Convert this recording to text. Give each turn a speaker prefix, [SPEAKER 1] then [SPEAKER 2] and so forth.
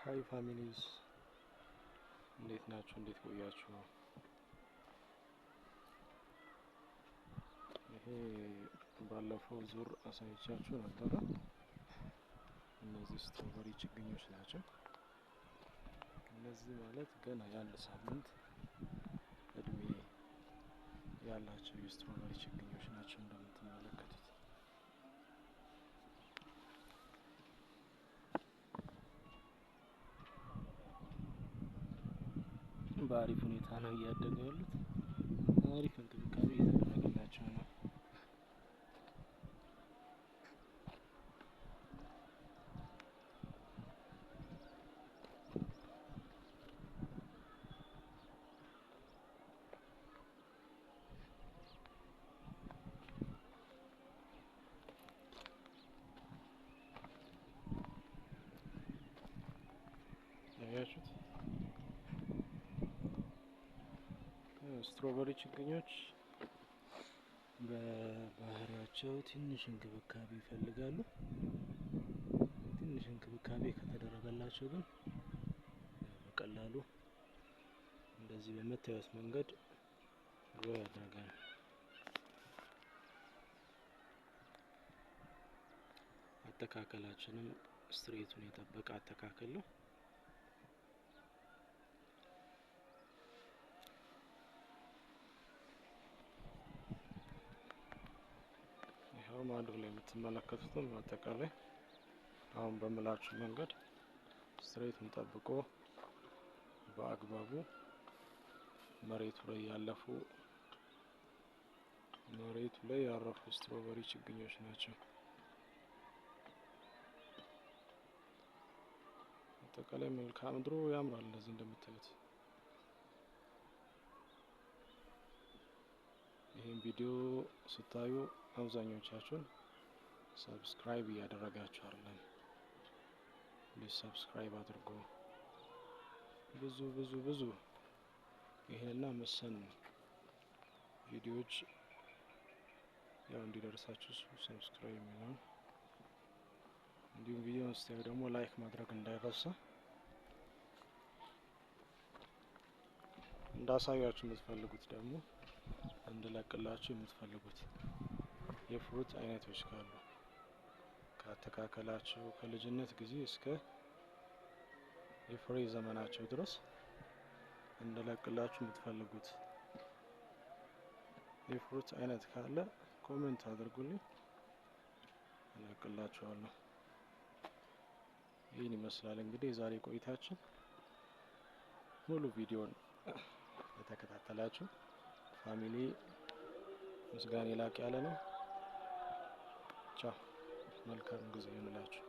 [SPEAKER 1] ሃይ ፋሚሊስ እንዴት ናችሁ? እንዴት ቆያችሁ? ይሄ ባለፈው ዙር አሳይቻችሁ ነበር። እነዚህ ስትሮበሪ ችግኞች ናቸው። እነዚህ ማለት ገና የአንድ ሳምንት እድሜ ያላቸው የስትሮበሪ ችግኞች ናቸው እንደምትመለከቱት። በአሪፍ ሁኔታ ነው እያደጉ ያሉት። አሪፍ እንክብካቤ እየተደረገላቸው ነው። ያያችሁት ስትሮበሪ ችግኞች በባህሪያቸው ትንሽ እንክብካቤ ይፈልጋሉ። ትንሽ እንክብካቤ ከተደረገላቸው ግን በቀላሉ እንደዚህ በመታየት መንገድ ግሮ ያደርጋል። አተካከላችንም ስትሬቱን የጠበቀ አተካከል ነው። ይሄው ማዶ ላይ የምትመለከቱትን አጠቃላይ አሁን በምላችሁ መንገድ ስትሬቱን ጠብቆ በአግባቡ መሬቱ ላይ ያረፉ ስትሮበሪ ችግኞች ናቸው። አጠቃላይ መልክዓ ምድሩ ያምራል። እንደዚህ እንደምታዩት ይሄን ቪዲዮ ስታዩ አብዛኞቻችሁን ሰብስክራይብ እያደረጋችሁ አይደለም። ፕሊዝ ሰብስክራይብ አድርጉ። ብዙ ይሄንና መሰል ቪዲዮዎች ያው እንዲደርሳችሁ ሰብስክራይብ የሚለውን እንዲሁም ቪዲዮውን ስታዩ ደግሞ ላይክ ማድረግ እንዳይረሳ። እንዳሳያችሁ የምትፈልጉት ደግሞ እንድለቅላችሁ የምትፈልጉት የፍሩት አይነቶች ካሉ ካተካከላችሁ ከልጅነት ጊዜ እስከ የፍሬ ዘመናቸው ድረስ እንድለቅላችሁ የምትፈልጉት የፍሩት አይነት ካለ ኮሜንት አድርጉልኝ፣ እለቅላችኋለሁ። ይህን ይመስላል እንግዲህ የዛሬ ቆይታችን። ሙሉ ቪዲዮን ለተከታተላችሁ ፋሚሊ ምስጋና ላቅ ያለ ነው። ቻው፣ መልካም ጊዜ ይሁንላችሁ።